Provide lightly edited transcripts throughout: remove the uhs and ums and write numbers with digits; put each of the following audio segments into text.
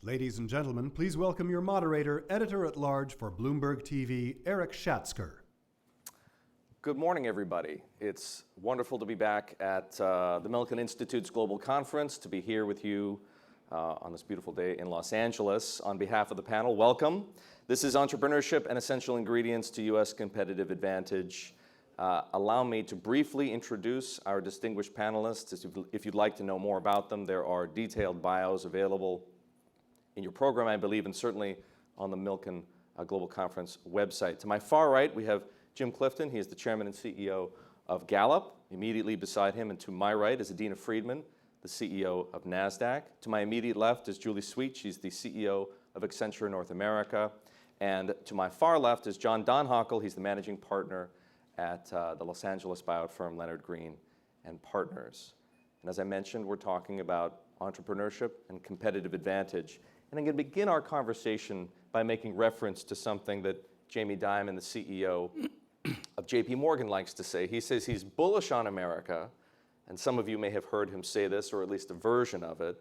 Ladies and gentlemen, please welcome your moderator, editor-at-large for Bloomberg TV, Erik Schatzker. Good morning, everybody. It's wonderful to be back at the Milken Institute's Global Conference, to be here with you on this beautiful day in Los Angeles. On behalf of the panel, welcome. This is Entrepreneurship and Essential Ingredients to U.S. Competitive Advantage. Allow me to briefly introduce our distinguished panelists. If you'd like to know more about them, there are detailed bios available in your program, I believe, and certainly on the Milken Global Conference website. To my far right, we have Jim Clifton. He is the chairman and CEO of Gallup. Immediately beside him and to my right is Adena Friedman, the CEO of Nasdaq. To my immediate left is Julie Sweet. She's the CEO of Accenture North America. And to my far left is John Danhakl. He's the managing partner at the Los Angeles buyout firm Leonard and Partners. And as I mentioned, we're talking about entrepreneurship and competitive advantage. And I'm going to begin our conversation by making reference to something that Jamie Dimon, the CEO of JP Morgan, likes to say. He says he's bullish on America, and some of you may have heard him say this, or at least a version of it,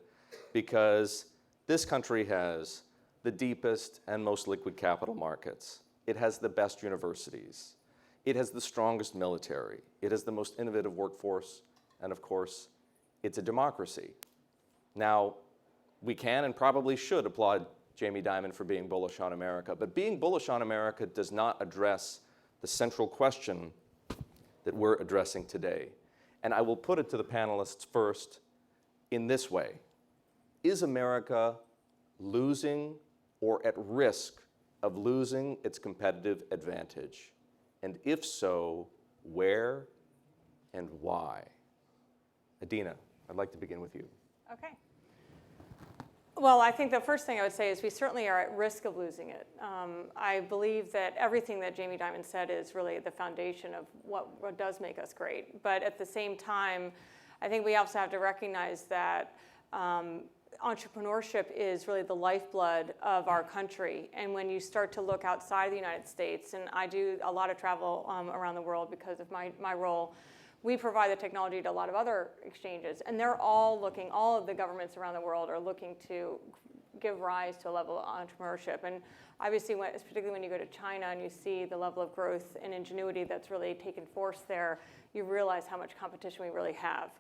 because this country has the deepest and most liquid capital markets. It has the best universities. It has the strongest military. It has the most innovative workforce, and of course, it's a democracy. Now, we can and probably should applaud Jamie Dimon for being bullish on America, but being bullish on America does not address the central question that we're addressing today. And I will put it to the panelists first in this way. Is America losing or at risk of losing its competitive advantage? And if so, where and why? Adena, I'd like to begin with you. Okay. Well, I think the first thing I would say is we certainly are at risk of losing it. I believe that everything that Jamie Dimon said is really the foundation of what does make us great. But at the same time, I think we also have to recognize that entrepreneurship is really the lifeblood of our country. And when you start to look outside the United States, and I do a lot of travel around the world because of my role, we provide the technology to a lot of other exchanges, and they're all looking, all of the governments around the world are looking to give rise to a level of entrepreneurship. And obviously, particularly when you go to China and you see the level of growth and ingenuity that's really taken force there, you realize how much competition we really have.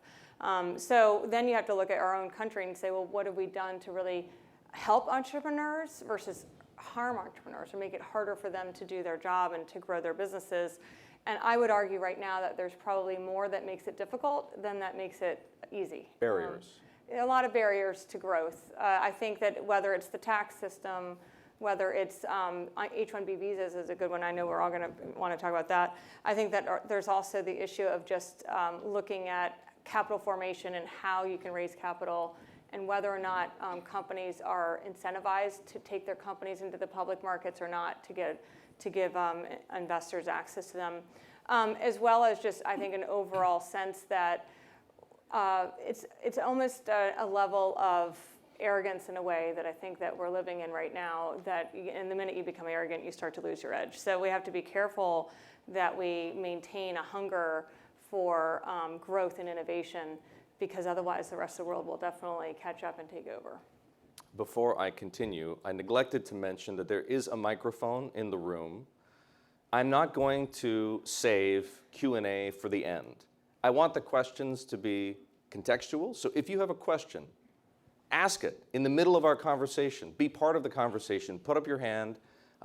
So then you have to look at our own country and say, well, what have we done to really help entrepreneurs versus harm entrepreneurs or make it harder for them to do their job and to grow their businesses? And I would argue right now that there's probably more that makes it difficult than that makes it easy. Barriers. A lot of barriers to growth. I think that whether it's the tax system, whether it's H-1B visas is a good one. I know we're all going to want to talk about that. I think that there's also the issue of just looking at capital formation and how you can raise capital and whether or not companies are incentivized to take their companies into the public markets or not to give investors access to them, as well as just, I think, an overall sense that it's almost a level of arrogance in a way that I think that we're living in right now, that in the minute you become arrogant, you start to lose your edge. So we have to be careful that we maintain a hunger for growth and innovation, because otherwise the rest of the world will definitely catch up and take over. Before I continue, I neglected to mention that there is a microphone in the room. I'm not going to save Q&A for the end. I want the questions to be contextual. So if you have a question, ask it in the middle of our conversation. Be part of the conversation. Put up your hand.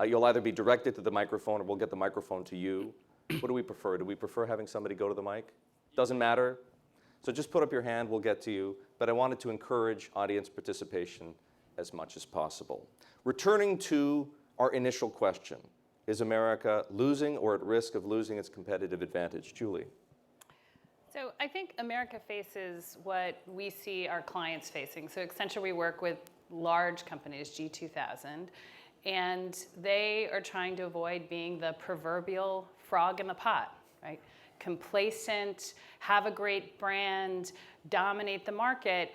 You'll either be directed to the microphone or we'll get the microphone to you. What do we prefer? Do we prefer having somebody go to the mic? Doesn't matter. So just put up your hand. We'll get to you. But I wanted to encourage audience participation as much as possible. Returning to our initial question, is America losing or at risk of losing its competitive advantage? Julie. So I think America faces what we see our clients facing. So Accenture, we work with large companies, G2000, and they are trying to avoid being the proverbial frog in the pot, right? Complacent, have a great brand, dominate the market.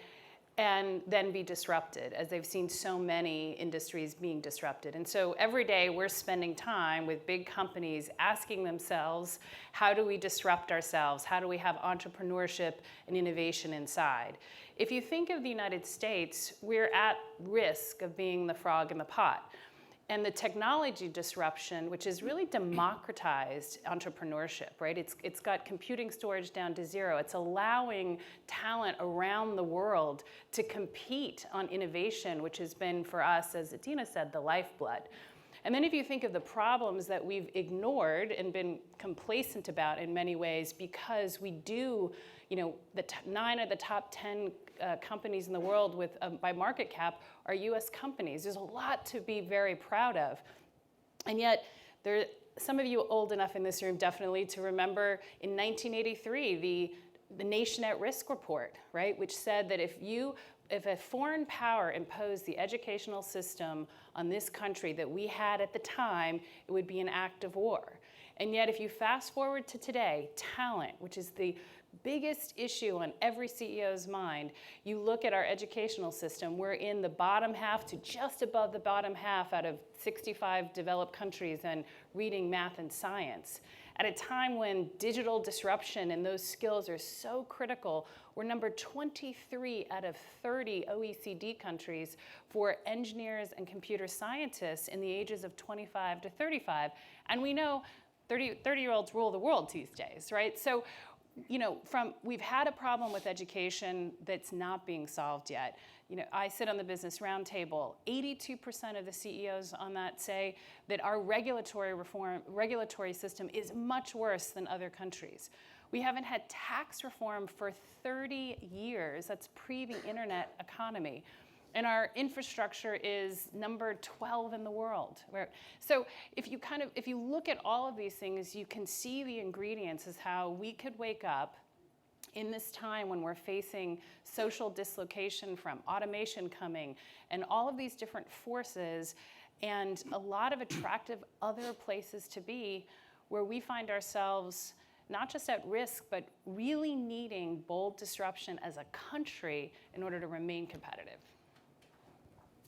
and then be disrupted, as they've seen so many industries being disrupted. And so every day we're spending time with big companies asking themselves, how do we disrupt ourselves? How do we have entrepreneurship and innovation inside? If you think of the United States, we're at risk of being the frog in the pot. And the technology disruption, which has really democratized entrepreneurship, right? It's got computing storage down to zero. It's allowing talent around the world to compete on innovation, which has been for us, as Adena said, the lifeblood. And then if you think of the problems that we've ignored and been complacent about in many ways, because we do, the 9 of the top 10 companies in the world with by market cap are US companies. There's a lot to be very proud of. And yet, some of you old enough in this room definitely to remember in 1983, the Nation at Risk report, right, which said that if a foreign power imposed the educational system on this country that we had at the time, it would be an act of war. And yet, if you fast forward to today, talent, which is the biggest issue on every CEO's mind, you look at our educational system, we're in the bottom half to just above the bottom half out of 65 developed countries on reading, math, and science. At a time when digital disruption and those skills are so critical, we're number 23 out of 30 OECD countries for engineers and computer scientists in the ages of 25 to 35. And we know 30-year-olds rule the world these days, right? So, we've had a problem with education that's not being solved yet. I sit on the Business Roundtable. 82% of the CEOs on that say that our regulatory system is much worse than other countries. We haven't had tax reform for 30 years. That's pre the internet economy. And our infrastructure is number 12 in the world. So if you look at all of these things, you can see the ingredients as how we could wake up in this time when we're facing social dislocation from automation coming and all of these different forces and a lot of attractive other places to be where we find ourselves not just at risk, but really needing bold disruption as a country in order to remain competitive.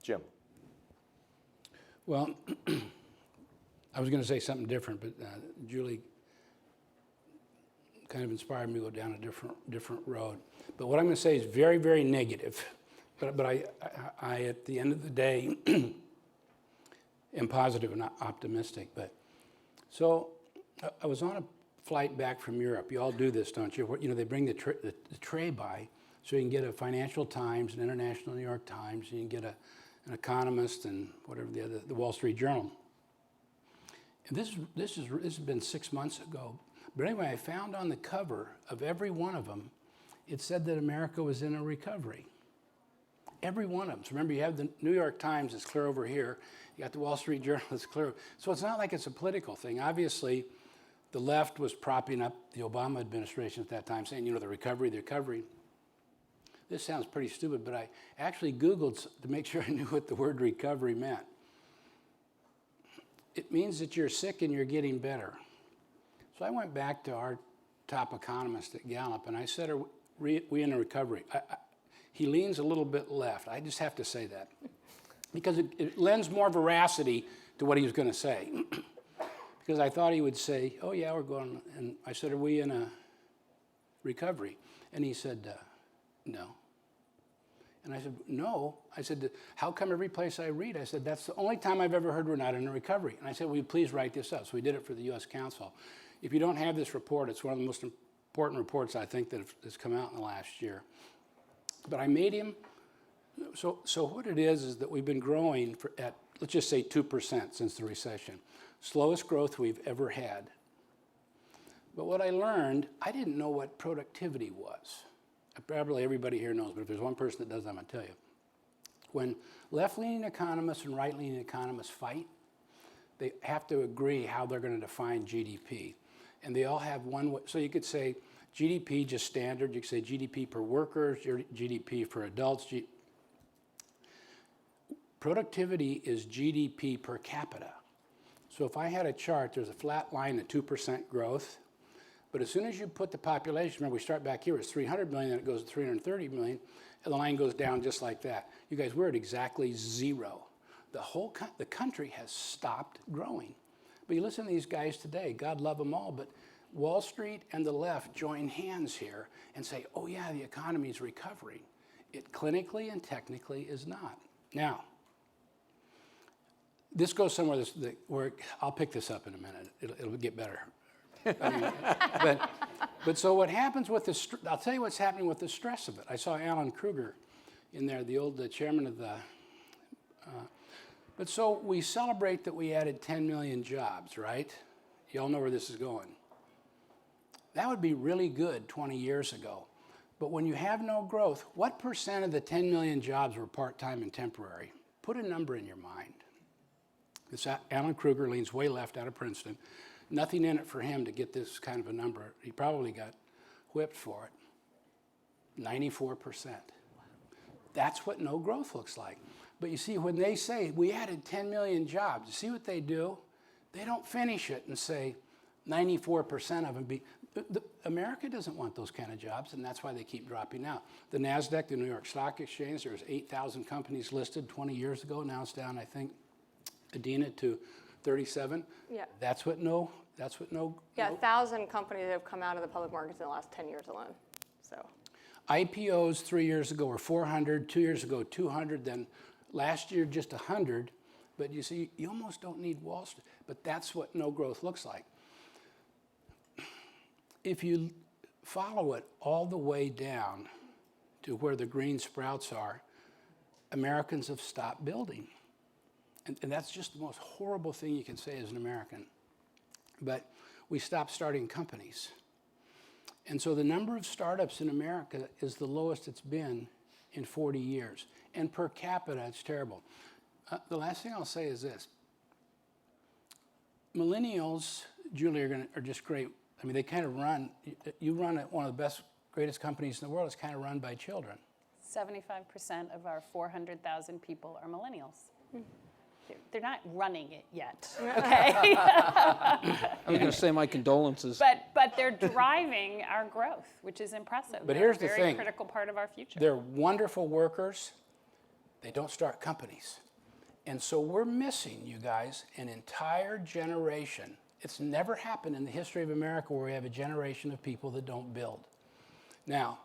Jim. Well, I was going to say something different, but Julie kind of inspired me to go down a different road. But what I'm going to say is very, very negative. But I at the end of the day, am positive and not optimistic. But so I was on a flight back from Europe. You all do this, don't you? They bring the tray by, so you can get a Financial Times, an International New York Times, and you can get an Economist and whatever the Wall Street Journal. And this has been 6 months ago. But anyway, I found on the cover of every one of them, it said that America was in a recovery. Every one of them. So remember, you have the New York Times that's clear over here. You got the Wall Street Journal that's clear. So it's not like it's a political thing. Obviously, the left was propping up the Obama administration at that time, saying, the recovery. This sounds pretty stupid, but I actually Googled to make sure I knew what the word recovery meant. It means that you're sick and you're getting better. So I went back to our top economist at Gallup, and I said, are we in a recovery? He leans a little bit left. I just have to say that. Because it lends more veracity to what he was going to say. Because I thought he would say, oh yeah, we're going, and I said, are we in a recovery? And he said, no. And I said, no. I said, how come every place I read? I said, that's the only time I've ever heard we're not in a recovery. And I said, will you please write this up? So we did it for the U.S. Council. If you don't have this report, it's one of the most important reports I think that has come out in the last year. But I made him, so what it is that we've been growing at, let's just say 2% since the recession. Slowest growth we've ever had. But what I learned, I didn't know what productivity was. Probably everybody here knows, but if there's one person that does, I'm going to tell you. When left-leaning economists and right-leaning economists fight, they have to agree how they're going to define GDP. And they all have one way. So you could say GDP just standard. You could say GDP per worker, GDP for adults. Productivity is GDP per capita. So if I had a chart, there's a flat line at 2% growth. But as soon as you put the population, remember we start back here, it's 300 million, then it goes to 330 million, and the line goes down just like that. You guys, we're at exactly 0. The country has stopped growing. But you listen to these guys today, God love them all, but Wall Street and the left join hands here and say, oh yeah, the economy's recovering. It clinically and technically is not. Now, this goes somewhere where I'll pick this up in a minute. It'll get better. I mean, but so what happens with the, I'll tell you what's happening with the stress of it. I saw Alan Kruger in there, the chairman of the, but so we celebrate that we added 10 million jobs, right? You all know where this is going. That would be really good 20 years ago. But when you have no growth, what percent of the 10 million jobs were part-time and temporary? Put a number in your mind. This Alan Kruger leans way left out of Princeton. Nothing in it for him to get this kind of a number. He probably got whipped for it. 94%. That's what no growth looks like. But you see, when they say we added 10 million jobs, you see what they do? They don't finish it and say 94% of them America doesn't want those kind of jobs, and that's why they keep dropping out. The Nasdaq, the New York Stock Exchange, there was 8,000 companies listed 20 years ago. Now it's down, I think, Adena to 37. Yeah. That's what no. Yeah, 1,000 companies have come out of the public markets in the last 10 years alone. So. IPOs 3 years ago were 400, 2 years ago 200, then last year just 100. But you see, you almost don't need Wall Street. But that's what no growth looks like. If you follow it all the way down to where the green sprouts are, Americans have stopped building. And that's just the most horrible thing you can say as an American. But we stopped starting companies. And so the number of startups in America is the lowest it's been in 40 years. And per capita, it's terrible. The last thing I'll say is this. Millennials, Julie, are just great. I mean, they kind of run, you run at one of the best, greatest companies in the world. It's kind of run by children. 75% of our 400,000 people are millennials. They're not running it yet, okay? I was going to say my condolences. But they're driving our growth, which is impressive. But here's the they're a thing. very critical part of our future. They're wonderful workers. They don't start companies. And so we're missing, you guys, an entire generation. It's never happened in the history of America where we have a generation of people that don't build. Now,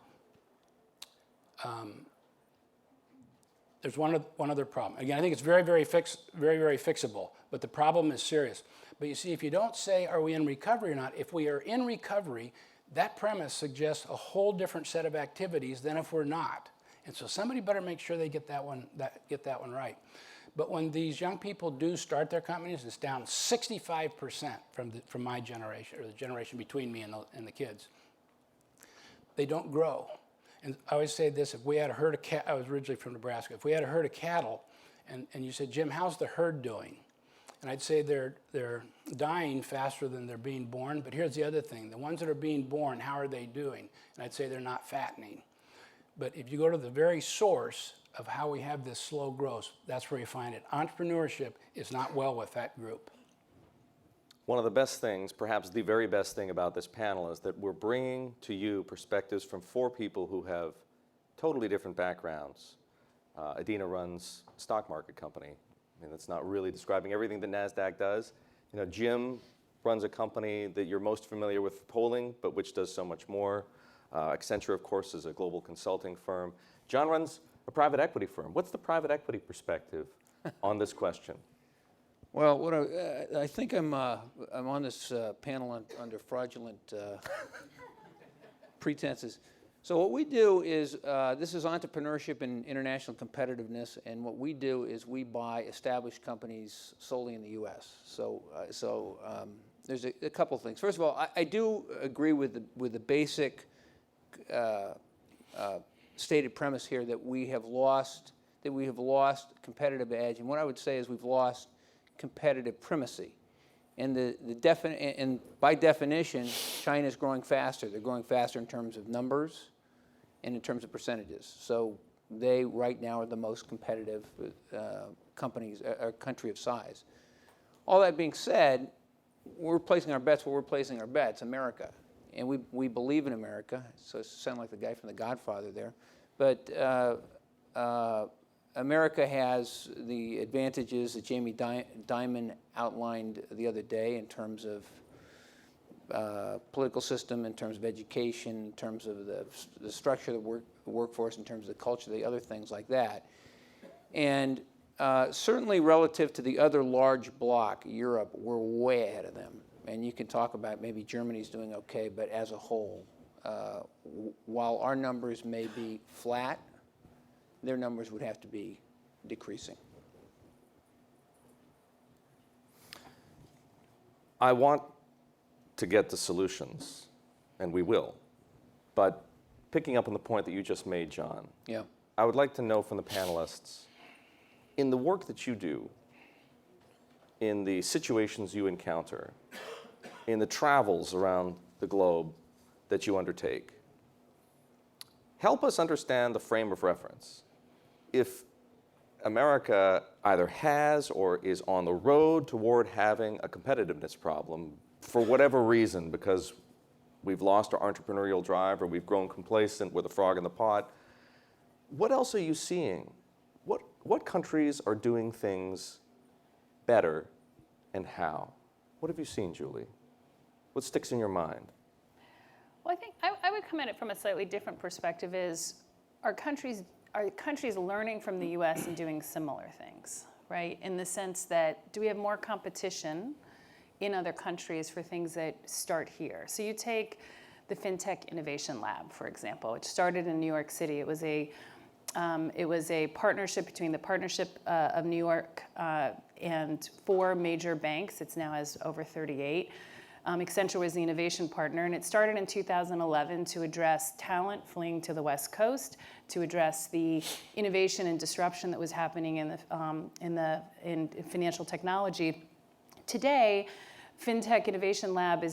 there's one other problem. Again, I think it's very, very fixable, but the problem is serious. But you see, if you don't say, are we in recovery or not, if we are in recovery, that premise suggests a whole different set of activities than if we're not. And so somebody better make sure they get that one right. But when these young people do start their companies, it's down 65% from my generation, or the generation between me and the kids. They don't grow. And I always say this, if we had a herd of cattle, I was originally from Nebraska, if we had a herd of cattle, and you said, Jim, how's the herd doing? And I'd say they're dying faster than they're being born, but here's the other thing, the ones that are being born, how are they doing? And I'd say they're not fattening. But if you go to the very source of how we have this slow growth, that's where you find it. Entrepreneurship is not well with that group. One of the best things, perhaps the very best thing about this panel is that we're bringing to you perspectives from 4 people who have totally different backgrounds. Adena runs a stock market company. I mean, that's not really describing everything that Nasdaq does. You know, Jim runs a company that you're most familiar with polling, but which does so much more. Accenture, of course, is a global consulting firm. John runs a private equity firm. What's the private equity perspective on this question? Well, what I think I'm on this panel under fraudulent pretenses. So what we do is, this is entrepreneurship and international competitiveness, and what we do is we buy established companies solely in the U.S. So there's a couple things. First of all, I do agree with the basic stated premise here that we have lost competitive edge, and what I would say is we've lost competitive primacy. And by definition, China is growing faster. They're growing faster in terms of numbers and in terms of percentages. So they right now are the most competitive companies, or country of size. All that being said, we're placing our bets where we're placing our bets, America. and we believe in America. So it sounds like the guy from The Godfather there. But America has the advantages that Jamie Dimon outlined the other day in terms of political system, in terms of education, in terms of the structure of the workforce, in terms of the culture, the other things like that. And certainly relative to the other large bloc, Europe, we're way ahead of them. And you can talk about maybe Germany's doing okay, but as a whole, while our numbers may be flat, their numbers would have to be decreasing. I want to get to solutions, and we will. But picking up on the point that you just made, John, Yeah. I would like to know from the panelists, in the work that you do, in the situations you encounter, in the travels around the globe that you undertake, help us understand the frame of reference. If America either has or is on the road toward having a competitiveness problem for whatever reason, because we've lost our entrepreneurial drive or we've grown complacent, we're the frog in the pot, what else are you seeing? What countries are doing things better and how? What have you seen, Julie? What sticks in your mind? Well, I think I would come at it from a slightly different perspective is, are countries learning from the US and doing similar things, right? In the sense that, do we have more competition in other countries for things that start here? So you take the FinTech Innovation Lab, for example, which started in New York City. It was a partnership between the Partnership of New York and 4 major banks. It now has over 38. Accenture was the innovation partner, and it started in 2011 to address talent fleeing to the West Coast, to address the innovation and disruption that was happening in financial technology. Today, FinTech Innovation Lab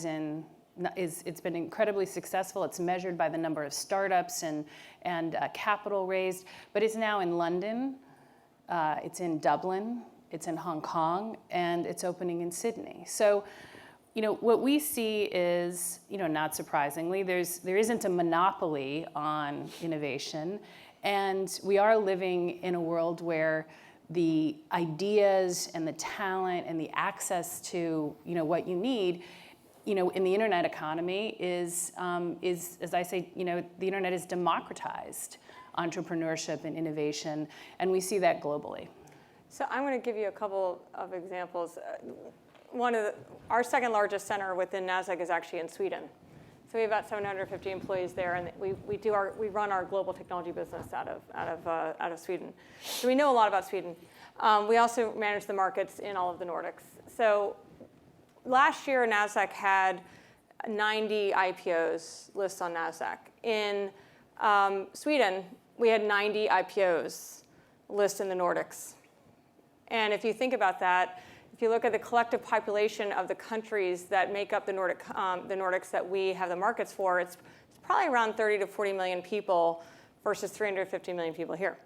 it's been incredibly successful. It's measured by the number of startups and capital raised, but it's now in London, it's in Dublin, it's in Hong Kong, and it's opening in Sydney. So, what we see is, not surprisingly, there isn't a monopoly on innovation, and we are living in a world where the ideas and the talent and the access to, what you need, in the internet economy is, as I say, the internet has democratized entrepreneurship and innovation, and we see that globally. So I'm going to give you a couple of examples. Our second largest center within Nasdaq is actually in Sweden. So we have about 750 employees there, and we run our global technology business out of Sweden. So we know a lot about Sweden. We also manage the markets in all of the Nordics. So last year, Nasdaq had 90 IPOs listed on Nasdaq. In Sweden, we had 90 IPOs listed in the Nordics. And if you think about that, if you look at the collective population of the countries that make up the Nordics that we have the markets for, it's probably around 30 to 40 million people versus 350 million people here.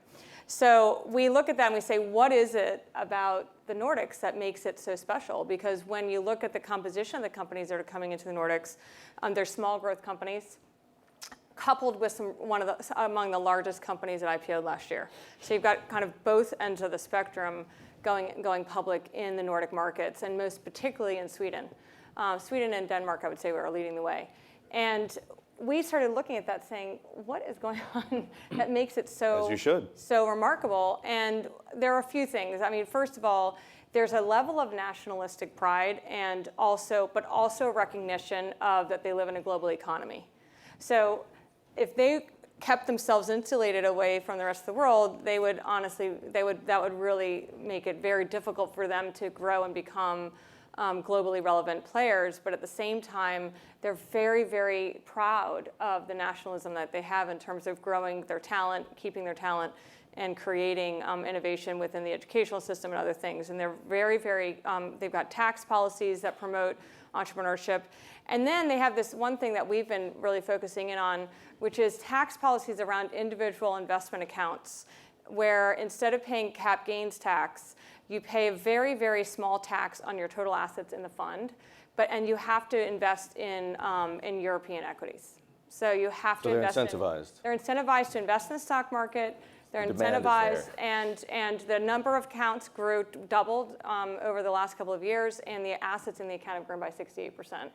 So we look at that and we say, what is it about the Nordics that makes it so special? Because when you look at the composition of the companies that are coming into the Nordics, they're small growth companies, coupled with among the largest companies that IPO'd last year. So you've got kind of both ends of the spectrum going public in the Nordic markets, and most particularly in Sweden. Sweden and Denmark, I would say, are leading the way. And we started looking at that saying, what is going on that makes it so remarkable? And there are a few things. I mean, first of all, there's a level of nationalistic pride but also recognition of that they live in a global economy. So if they kept themselves insulated away from the rest of the world, that would really make it very difficult for them to grow and become globally relevant players. But at the same time, they're very, very proud of the nationalism that they have in terms of growing their talent, keeping their talent, and creating innovation within the educational system and other things. And they're very, very, they've got tax policies that promote entrepreneurship. And then they have this one thing that we've been really focusing in on, which is tax policies around individual investment accounts, where instead of paying cap gains tax, you pay a very, very small tax on your total assets in the fund. and you have to invest in European equities. So you have to invest. So they're incentivized. They're incentivized to invest in the stock market. They're incentivized, and the number of accounts doubled over the last couple of years, and the assets in the account have grown by 68%.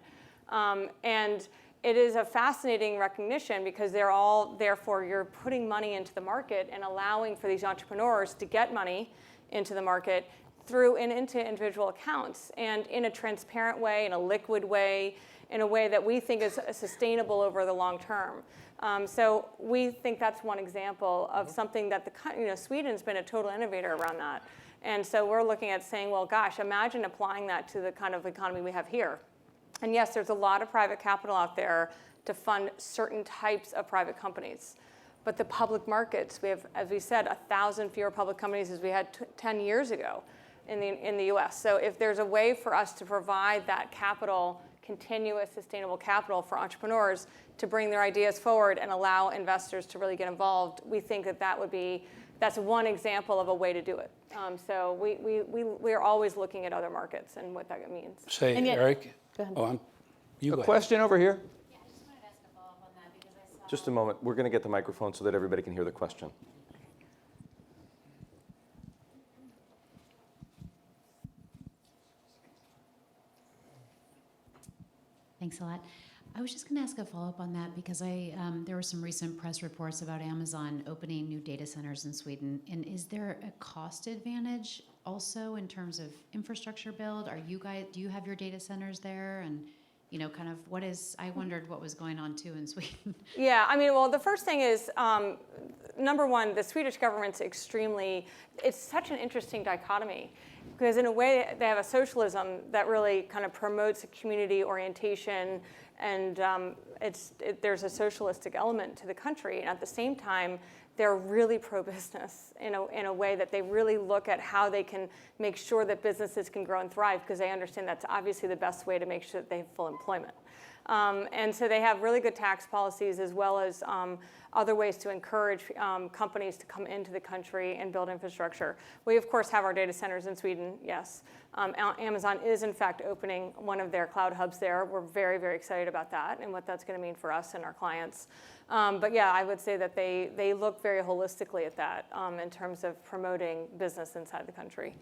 And it is a fascinating recognition because therefore you're putting money into the market and allowing for these entrepreneurs to get money into the market through and into individual accounts, and in a transparent way, in a liquid way, in a way that we think is sustainable over the long term. So we think that's one example of something that Sweden's been a total innovator around that. And so we're looking at saying, well, gosh, imagine applying that to the kind of economy we have here. And yes, there's a lot of private capital out there to fund certain types of private companies. But the public markets, we have, as we said, 1,000 fewer public companies as we had 10 years ago in the US. So if there's a way for us to provide that capital, continuous, sustainable capital for entrepreneurs to bring their ideas forward and allow investors to really get involved, we think that's one example of a way to do it. So we are always looking at other markets and what that means. Say, Erik. Go ahead. Oh, you A go question over here. Yeah, I just wanted to ask a follow-up on that because I saw. Just a moment. We're going to get the microphone so that everybody can hear the question. Thanks a lot. I was just going to ask a follow-up on that because there were some recent press reports about Amazon opening new data centers in Sweden. And is there a cost advantage also in terms of infrastructure build? Do you have your data centers there? And kind of I wondered what was going on too in Sweden. Yeah, well, the first thing is, number one, the Swedish government's it's such an interesting dichotomy. Because in a way, they have a socialism that really kind of promotes a community orientation, and there's a socialistic element to the country. And at the same time, they're really pro-business in a way that they really look at how they can make sure that businesses can grow and thrive, because they understand that's obviously the best way to make sure that they have full employment. And so they have really good tax policies as well as other ways to encourage companies to come into the country and build infrastructure. We, of course, have our data centers in Sweden, yes. Amazon is, in fact, opening one of their cloud hubs there. We're very, very excited about that and what that's going to mean for us and our clients. But yeah, I would say that they look very holistically at that in terms of promoting business inside the country.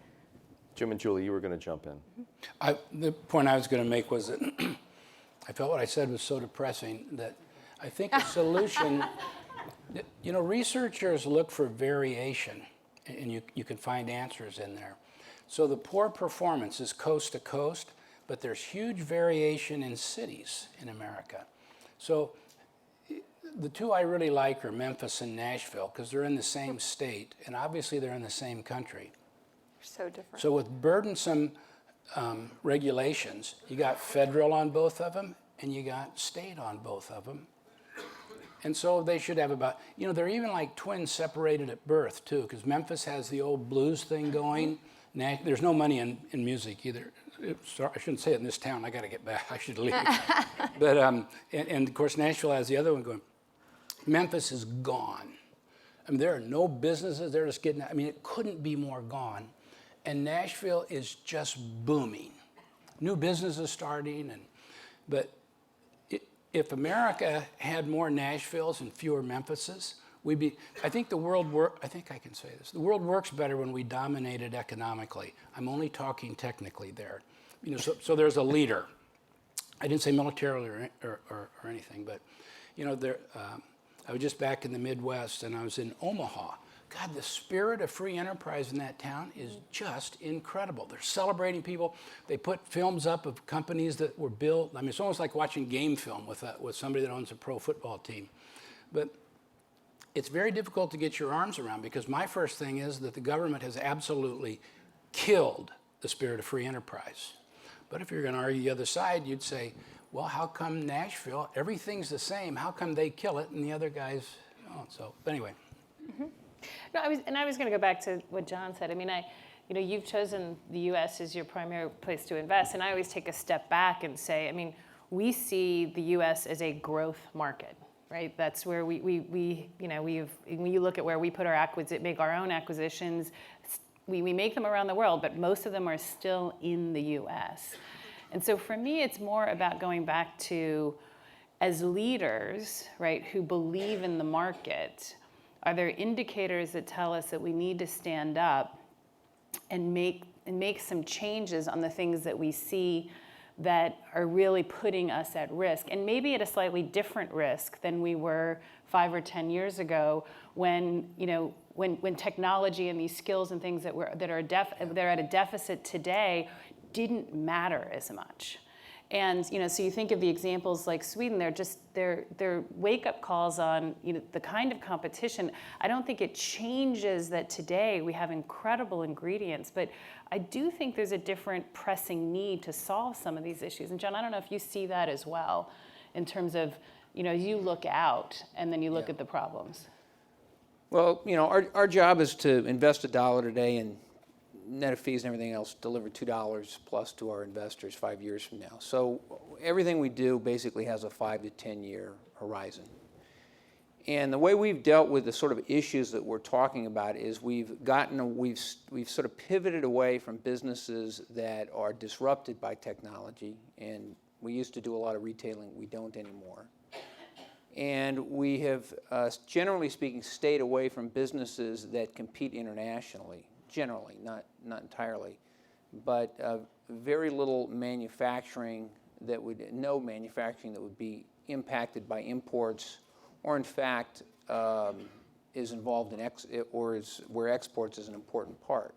Jim and Julie, you were going to jump in. The point I was going to make was that I felt what I said was so depressing that I think a solution, researchers look for variation, and you can find answers in there. So the poor performance is coast to coast, but there's huge variation in cities in America. So the two I really like are Memphis and Nashville because they're in the same state, and obviously they're in the same country. So different. So with burdensome regulations, you got federal on both of them, and you got state on both of them. And so they should have about, they're even like twins separated at birth too, because Memphis has the old blues thing going. There's no money in music either. Sorry, I shouldn't say it in this town. I got to get back. I should leave. But and of course Nashville has the other one going. Memphis is gone. There are no businesses. They're just getting. It couldn't be more gone. And Nashville is just booming. New businesses starting, but if America had more Nashvilles and fewer Memphises, I think the world I think I can say this. The world works better when we dominate it economically. I'm only talking technically there. So there's a leader. I didn't say militarily or anything, but I was just back in the Midwest and I was in Omaha. God, the spirit of free enterprise in that town is just incredible. They're celebrating people. They put films up of companies that were built. It's almost like watching game film with somebody that owns a pro football team. But it's very difficult to get your arms around because my first thing is that the government has absolutely killed the spirit of free enterprise. But if you're going to argue the other side, you'd say, well, how come Nashville, everything's the same, how come they kill it and the other guys don't? So, but anyway. Mm-hmm. No, I was going to go back to what John said. You've chosen the U.S. as your primary place to invest, and I always take a step back and say, we see the U.S. as a growth market, right? That's where when you look at where we put make our own acquisitions, we make them around the world, but most of them are still in the U.S. And so for me, it's more about going back to, as leaders, right, who believe in the market, are there indicators that tell us that we need to stand up and make some changes on the things that we see that are really putting us at risk, and maybe at a slightly different risk than we were 5 or 10 years ago, when when technology and these skills and things that are at a deficit today didn't matter as much. And so you think of the examples like Sweden, they're wake-up calls on the kind of competition. I don't think it changes that today we have incredible ingredients, but I do think there's a different pressing need to solve some of these issues. And John, I don't know if you see that as well, in terms of you look out and then you look at the problems. Well, our job is to invest $1 today and net of fees and everything else, deliver $2 plus to our investors 5 years from now. So everything we do basically has a 5 to 10 year horizon. And the way we've dealt with the sort of issues that we're talking about is we've sort of pivoted away from businesses that are disrupted by technology. And we used to do a lot of retailing. We don't anymore. And we have, generally speaking, stayed away from businesses that compete internationally. Generally, not entirely, but very little manufacturing no manufacturing that would be impacted by imports, or in fact is involved in where exports is an important part.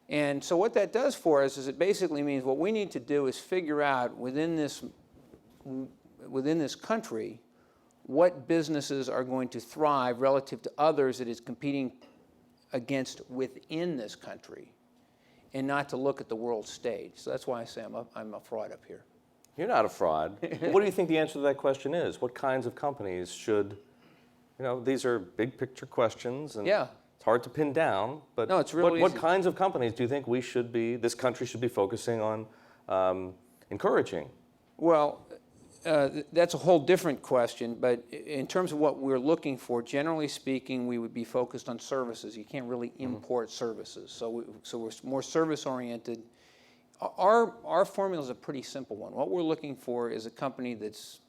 And so what that does for us is it basically means what we need to do is figure out within this country what businesses are going to thrive relative to others that is competing against within this country, and not to look at the world stage. So that's why I say I'm a fraud up here. You're not a fraud. What do you think the answer to that question is? What kinds of companies should, these are big picture questions, and it's hard to pin down, but no, it's really what kinds of companies do you think this country should be focusing on encouraging? Well, that's a whole different question, but in terms of what we're looking for, generally speaking, we would be focused on services. You can't really import services, so we're more service-oriented. Our formula is a pretty simple one. What we're looking for is a company that's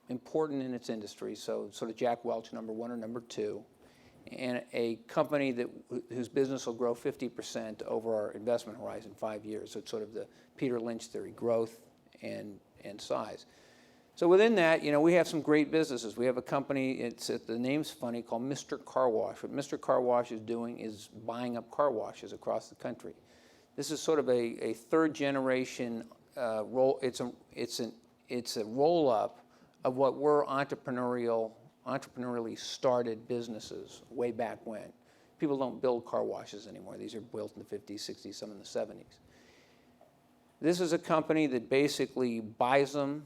important in its industry, so sort of Jack Welch, number 1 or number 2, and a company whose business will grow 50% over our investment horizon, 5 years. So it's sort of the Peter Lynch theory, growth and size. So within that, we have some great businesses. We have a company, the name's funny, called Mr. Car Wash. What Mr. Car Wash is doing is buying up car washes across the country. This is sort of a third generation roll. It's a roll up of what were entrepreneurially started businesses way back when. People don't build car washes anymore. These are built in the 50s, 60s, some in the 70s. This is a company that basically buys them,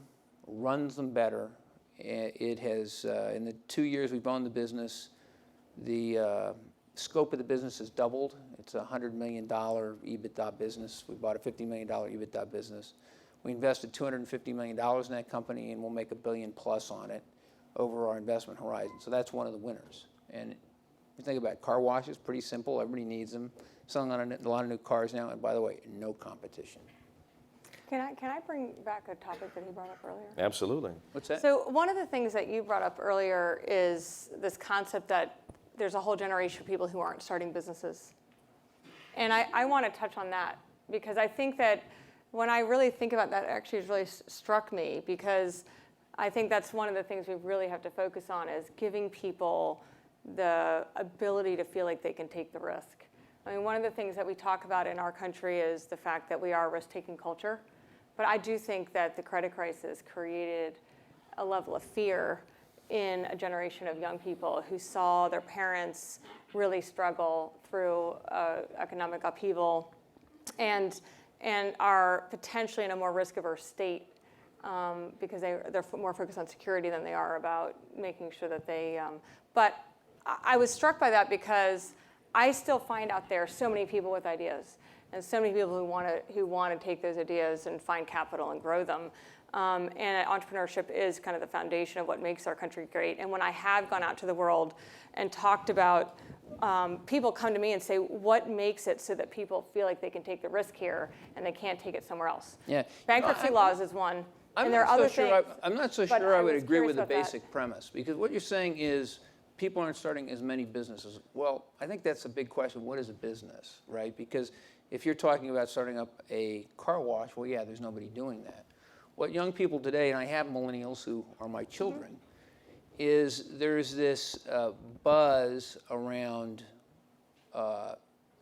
runs them better. It has, in the 2 years we've owned the business, the scope of the business has doubled. It's a $100 million EBITDA business. We bought a $50 million EBITDA business. We invested $250 million in that company, and we'll make $1 billion plus on it over our investment horizon. So that's one of the winners. And if you think about it, car washes, pretty simple. Everybody needs them. Selling on a lot of new cars now, and by the way, no competition. Can I bring back a topic that he brought up earlier? Absolutely. What's that? So one of the things that you brought up earlier is this concept that there's a whole generation of people who aren't starting businesses. And I want to touch on that, because I think that when I really think about that, it actually really struck me, because I think that's one of the things we really have to focus on, is giving people the ability to feel like they can take the risk. I mean, one of the things that we talk about in our country is the fact that we are a risk-taking culture. But I do think that the credit crisis created a level of fear in a generation of young people who saw their parents really struggle through economic upheaval and are potentially in a more risk-averse state because they're more focused on security than they are about making sure that they. But I was struck by that, because I still find out there so many people with ideas, and so many people who want to take those ideas and find capital and grow them. And entrepreneurship is kind of the foundation of what makes our country great. And when I have gone out to the world and talked about people come to me and say, what makes it so that people feel like they can take the risk here and they can't take it somewhere else? Yeah. Bankruptcy laws is one. I'm and there are not other so sure. things. I'm not so but sure I would was agree curious with the about that. basic premise, because what you're saying is people aren't starting as many businesses. Well, I think that's a big question. What is a business, right? Because if you're talking about starting up a car wash, well, yeah, there's nobody doing that. What young people today, and I have millennials who are my children, is there's this buzz around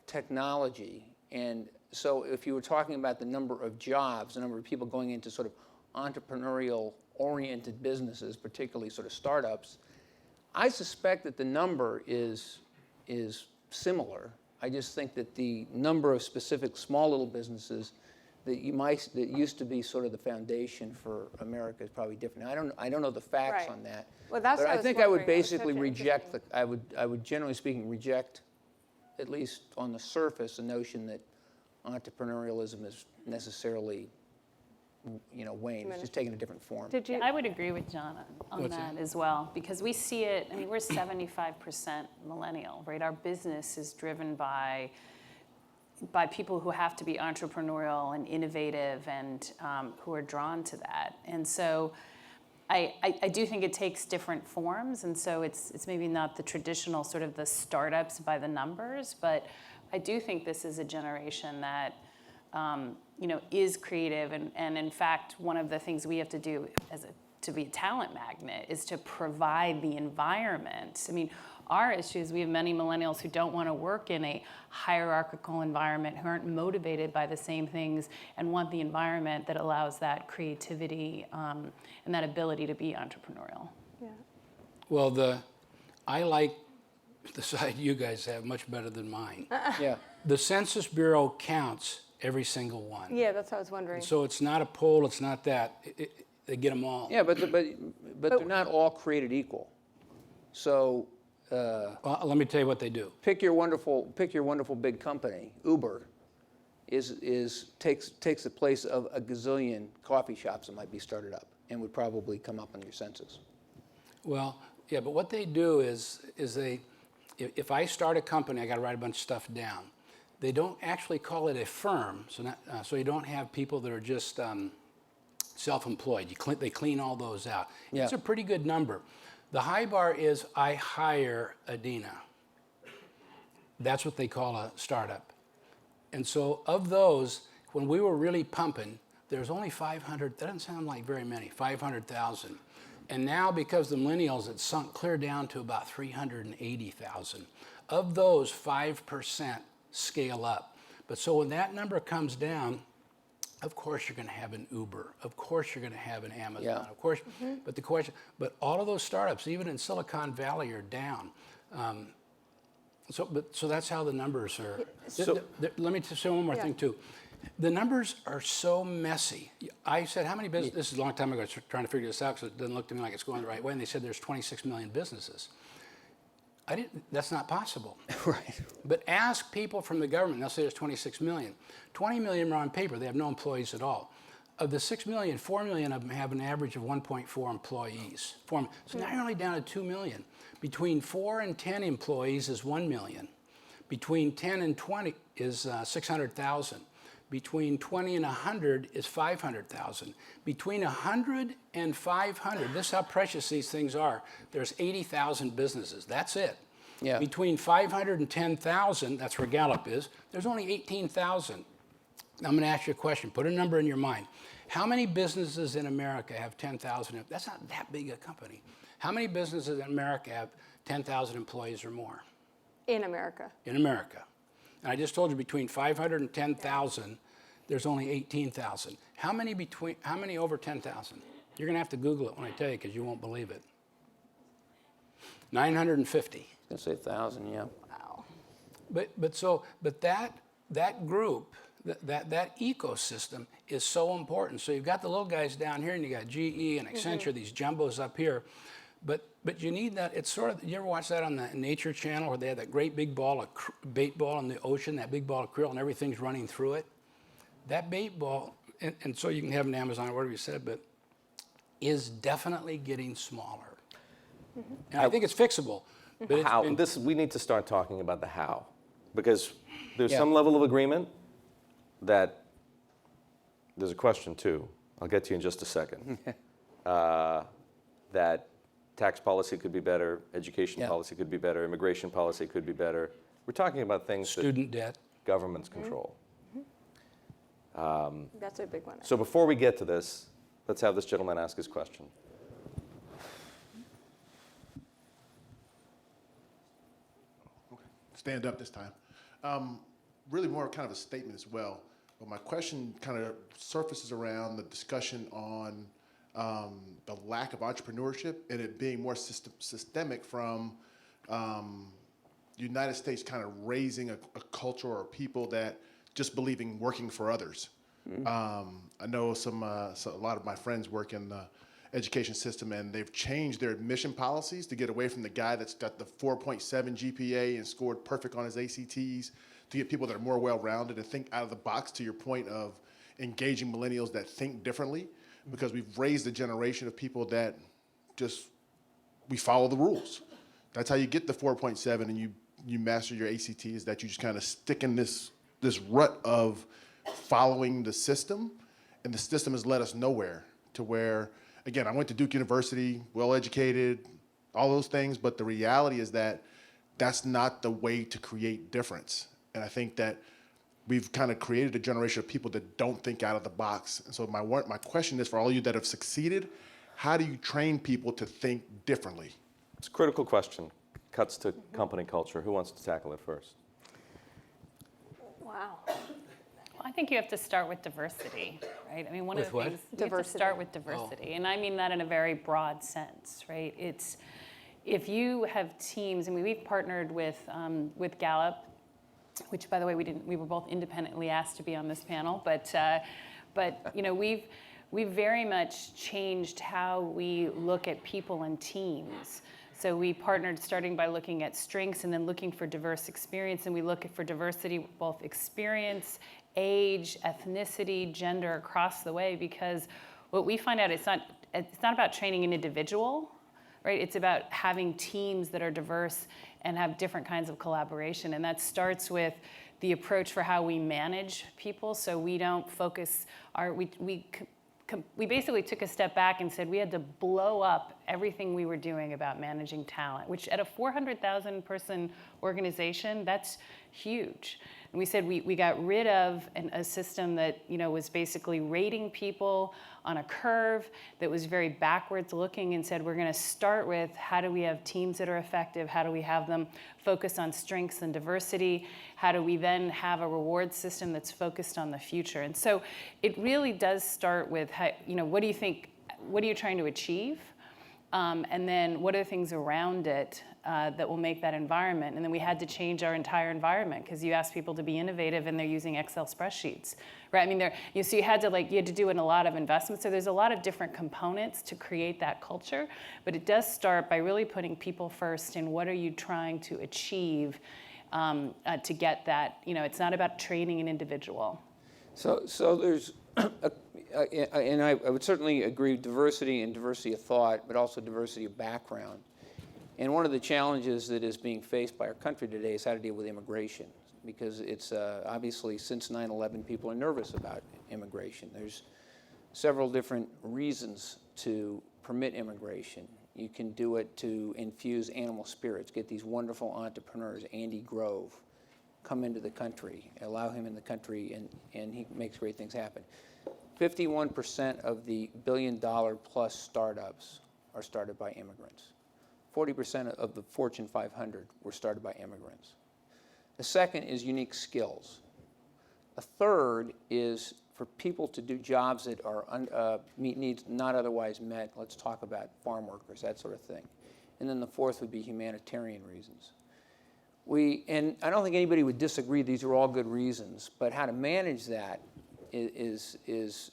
technology. And so if you were talking about the number of jobs, the number of people going into sort of entrepreneurial-oriented businesses, particularly sort of startups, I suspect that the number is similar. I just think that the number of specific small little businesses that used to be sort of the foundation for America is probably different. I don't know the facts Right. on that. Well, that's but what I I was think I would wondering. It was basically such an reject interesting- I would generally speaking reject, at least on the surface, the notion that entrepreneurialism is necessarily waned. It's just taking a different form. Did you? I would agree with John on What's that that? as well, because we see it, I mean, we're 75% millennial, right? Our business is driven by people who have to be entrepreneurial and innovative and who are drawn to that. And so I do think it takes different forms, and so it's maybe not the traditional sort of the startups by the numbers, but I do think this is a generation that is creative, and in fact, one of the things we have to do to be a talent magnet is to provide the environment. I mean, our issue is we have many millennials who don't want to work in a hierarchical environment, who aren't motivated by the same things, and want the environment that allows that creativity and that ability to be entrepreneurial. Yeah. Well, I like the side you guys have much better than mine. Yeah. The Census Bureau counts every single one. Yeah, that's what I was wondering. So it's not a poll, it's not that. They get them all. Yeah, but they're not all created equal. So Well, let me tell you what they do. pick your wonderful big company. Uber takes the place of a gazillion coffee shops that might be started up and would probably come up on your census. Well, yeah, but what they do is if I start a company, I got to write a bunch of stuff down. They don't actually call it a firm, so you don't have people that are just self-employed. They clean all those out. Yeah. It's a pretty good number. The high bar is I hire Adena. That's what they call a startup. And so of those, when we were really pumping, there's only 500, that doesn't sound like very many, 500,000. And now because the millennials, it's sunk clear down to about 380,000. Of those, 5% scale up. But so when that number comes down, of course you're going to have an Uber. Of course you're going to have an Amazon. Yeah. Of course, but all of those startups, even in Silicon Valley, are down. So that's how the numbers are. Let me just say one more thing too. The numbers are so messy. I said, how many businesses? This is a long time ago. I was trying to figure this out because it doesn't look to me like it's going the right way. And they said there's 26 million businesses. That's not possible. Right. But ask people from the government, they'll say there's 26 million. 20 million are on paper, they have no employees at all. Of the 6 million, 4 million of them have an average of 1.4 employees. So now you're only down to 2 million. Between 4 and 10 employees is 1 million. Between 10 and 20 is 600,000. Between 20 and 100 is 500,000. Between 100 and 500, this is how precious these things are, there's 80,000 businesses. That's it. Yeah. Between 500 and 10,000, that's where Gallup is, there's only 18,000. I'm going to ask you a question. Put a number in your mind. How many businesses in America have 10,000? That's not that big a company. How many businesses in America have 10,000 employees or more? In America. In America. And I just told you between 500 and 10,000, there's only 18,000. How many over 10,000? You're going to have to Google it when I tell you because you won't believe it. 950. I was going to say 1,000, yeah. Wow. But that group, that ecosystem is so important. So you've got the little guys down here, and you got GE and Accenture, these jumbos up here. But you need that. It's sort of, you ever watch that on the Nature Channel where they have that great big ball of bait ball in the ocean, that big ball of krill, and everything's running through it? That bait ball, and so you can have an Amazon or whatever you said, but is definitely getting smaller. And I think it's fixable. But it's How? been- We need to start talking about the how, because there's Yeah. some level of agreement that there's a question too. I'll get to you in just a second. That tax policy could be better, education Yeah. policy could be better, immigration policy could be better. We're talking about things Student debt. that governments control. That's a big one. So before we get to this, let's have this gentleman ask his question. Stand up this time. Really more kind of a statement as well. But my question kind of surfaces around the discussion on the lack of entrepreneurship and it being more systemic from United States kind of raising a culture or people that just believing working for others. I know so a lot of my friends work in the education system, and they've changed their admission policies to get away from the guy that's got the 4.7 GPA and scored perfect on his ACTs, to get people that are more well-rounded and think out of the box, to your point of engaging millennials that think differently, because we've raised a generation of people that just, we follow the rules. That's how you get the 4.7 and you master your ACTs, that you just kind of stick in this rut of following the system, and the system has led us nowhere, to where, again, I went to Duke University, well-educated, all those things, but the reality is that that's not the way to create difference. And I think that we've kind of created a generation of people that don't think out of the box. And so my question is, for all of you that have succeeded, how do you train people to think differently? It's a critical question. Cuts to company culture. Who wants to tackle it first? Wow. I think you have to start with diversity, right? I mean, one With of the what? things you have to Diversity. start with diversity, and I mean that in a very broad sense, right? It's if you have teams, and we've partnered with Gallup, which, by the way, we were both independently asked to be on this panel, but you know, we've very much changed how we look at people and teams. So we partnered starting by looking at strengths and then looking for diverse experience, and we look for diversity, both experience, age, ethnicity, gender, across the way, because what we find out, it's not about training an individual, right? It's about having teams that are diverse and have different kinds of collaboration, and that starts with the approach for how we manage people. So we don't focus we basically took a step back and said we had to blow up everything we were doing about managing talent, which at a 400,000 person organization, that's huge. And we said we got rid of a system that, you know, was basically rating people on a curve that was very backwards looking, and said we're going to start with how do we have teams that are effective, how do we have them focus on strengths and diversity, how do we then have a reward system that's focused on the future. And so it really does start with how, you know, what do you think, what are you trying to achieve? And then what are the things around it that will make that environment? And then we had to change our entire environment, because you ask people to be innovative and they're using Excel spreadsheets, right? I mean, so you had to do in a lot of investments. So there's a lot of different components to create that culture, but it does start by really putting people first in what are you trying to achieve to get that. You know, it's not about training an individual. So there's, and I would certainly agree, diversity and diversity of thought, but also diversity of background. And one of the challenges that is being faced by our country today is how to deal with immigration, because it's obviously since 9/11 people are nervous about immigration. There's several different reasons to permit immigration. You can do it to infuse animal spirits, get these wonderful entrepreneurs, Andy Grove, come into the country, allow him in the country, and he makes great things happen. 51% of the billion-dollar-plus startups are started by immigrants. 40% of the Fortune 500 were started by immigrants. The second is unique skills. A third is for people to do jobs that are meet needs not otherwise met. Let's talk about farm workers, that sort of thing. And then the fourth would be humanitarian reasons. And I don't think anybody would disagree these are all good reasons, but how to manage that is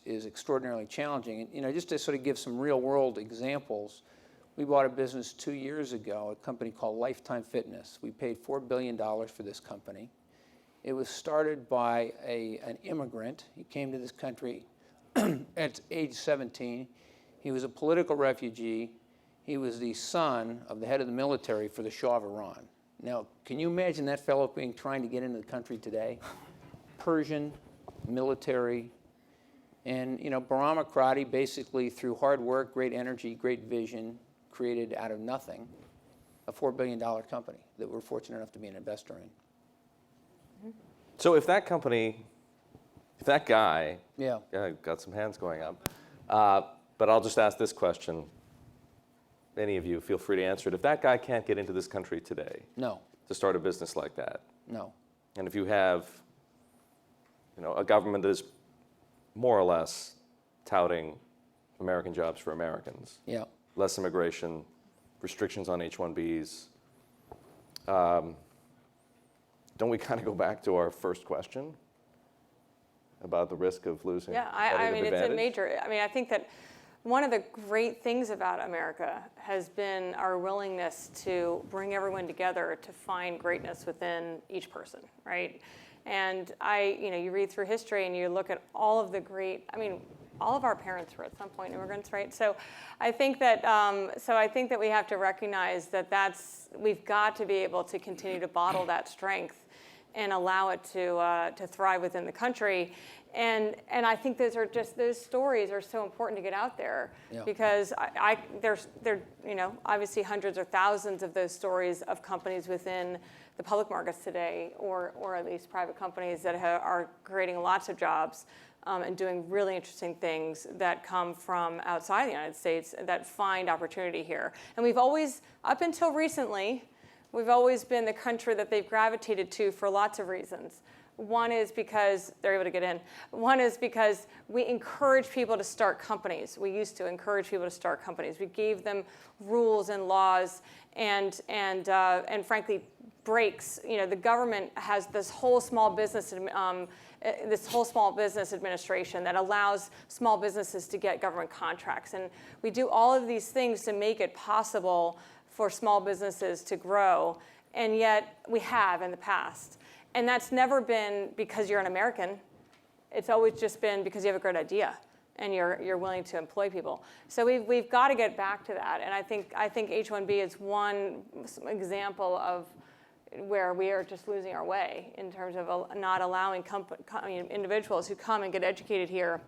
extraordinarily challenging. And, you know, just to sort of give some real world examples, we bought a business 2 years ago, a company called Lifetime Fitness. We paid $4 billion for this company. It was started by an immigrant. He came to this country at age 17. He was a political refugee. He was the son of the head of the military for the Shah of Iran. Now, can you imagine that fellow trying to get into the country today? Persian, military, and Bahram Akradi basically through hard work, great energy, great vision, created out of nothing a $4 billion company that we're fortunate enough to be an investor in. So if that company, if that guy, Yeah. Got some hands going up, but I'll just ask this question. Any of you, feel free to answer it. If that guy can't get into this country today No, to start a business like that, no. and if you have a government that is more or less touting American jobs for Americans, Yeah. less immigration, restrictions on H-1Bs, don't we kind of go back to our first question about the risk of losing? Yeah, I mean, it's a major, I think that one of the great things about America has been our willingness to bring everyone together to find greatness within each person, right? And you read through history and you look at all of the great, all of our parents were at some point immigrants, right? So I think that we have to recognize that we've got to be able to continue to bottle that strength and allow it to thrive within the country. And I think those stories are so important to get out there, Yeah. because there's obviously hundreds or thousands of those stories of companies within the public markets today, or at least private companies that are creating lots of jobs and doing really interesting things that come from outside the United States that find opportunity here. And we've always, up until recently, we've always been the country that they've gravitated to for lots of reasons. One is because they're able to get in. One is because we encourage people to start companies. We used to encourage people to start companies. We gave them rules and laws and frankly breaks. The government has this whole small business administration that allows small businesses to get government contracts. And we do all of these things to make it possible for small businesses to grow. And yet we have in the past. And that's never been because you're an American. It's always just been because you have a great idea and you're willing to employ people. So we've got to get back to that. And I think H-1B is one example of where we are just losing our way in terms of not allowing individuals who come and get educated here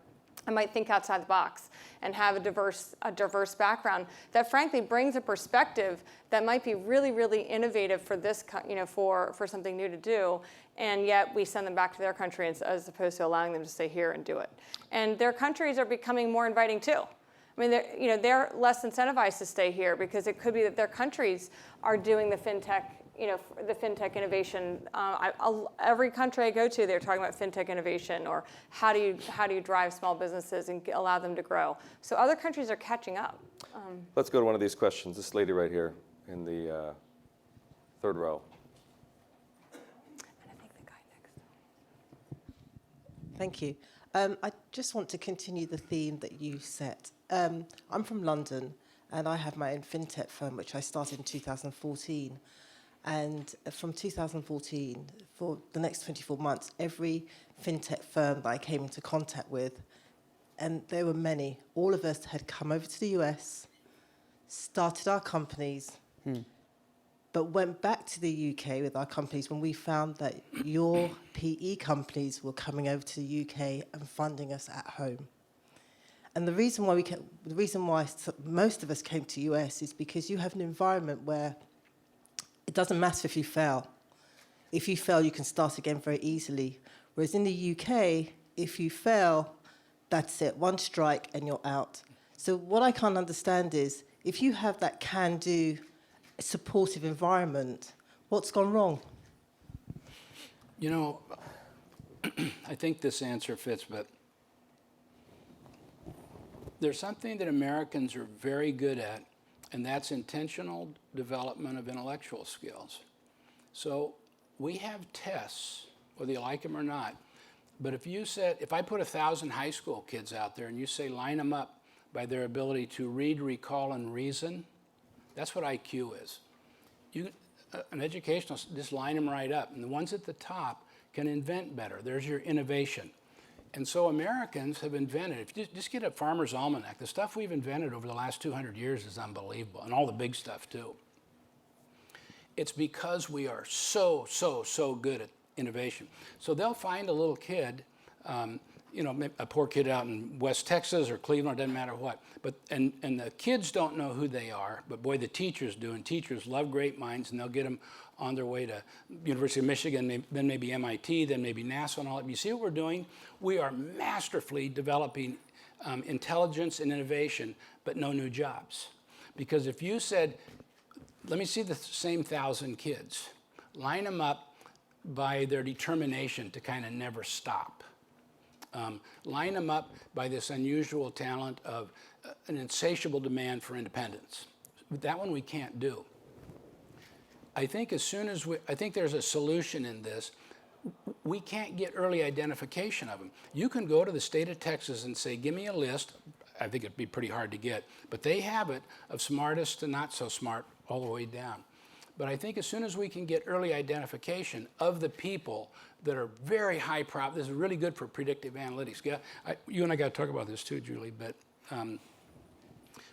and might think outside the box and have a diverse background that frankly brings a perspective that might be really, really innovative for this, for something new to do, and yet we send them back to their country as opposed to allowing them to stay here and do it. And their countries are becoming more inviting too. They're less incentivized to stay here because it could be that their countries are doing the fintech innovation. Every country I go to, they're talking about fintech innovation, or how do you drive small businesses and allow them to grow. So other countries are catching up. Let's go to one of these questions. This lady right here in the third row. And I think the guy next. Thank you. I just want to continue the theme that you set. I'm from London, and I have my own fintech firm, which I started in 2014. And from 2014, for the next 24 months, every fintech firm that I came into contact with, and there were many, all of us had come over to the US, started our companies, but went back to the UK with our companies when we found that your PE companies were coming over to the UK and funding us at home. And the reason why most of us came to US is because you have an environment where it doesn't matter if you fail. If you fail, you can start again very easily. Whereas in the UK, if you fail, that's it. One strike and you're out. So what I can't understand is, if you have that can-do, supportive environment, what's gone wrong? I think this answer fits, but there's something that Americans are very good at, and that's intentional development of intellectual skills. So we have tests, whether you like them or not, but if I put 1,000 high school kids out there and you say line them up by their ability to read, recall, and reason, that's what IQ is. An educational, just line them right up. And the ones at the top can invent better. There's your innovation. And so Americans have invented, if you just get a Farmer's Almanac, the stuff we've invented over the last 200 years is unbelievable, and all the big stuff too. It's because we are so good at innovation. So they'll find a little kid, you know, a poor kid out in West Texas or Cleveland, doesn't matter what. But and the kids don't know who they are, but boy, the teachers do. And teachers love great minds, and they'll get them on their way to University of Michigan, then maybe MIT, then maybe NASA and all that. You see what we're doing? We are masterfully developing intelligence and innovation, but no new jobs. Because if you said, let me see the same 1,000 kids, line them up by their determination to kind of never stop. Line them up by this unusual talent of an insatiable demand for independence. That one we can't do. I think as soon as I think there's a solution in this. We can't get early identification of them. You can go to the state of Texas and say, give me a list. I think it'd be pretty hard to get, but they have it of smartest to not so smart all the way down. But I think as soon as we can get early identification of the people that are very high this is really good for predictive analytics. You and I got to talk about this too, Julie, but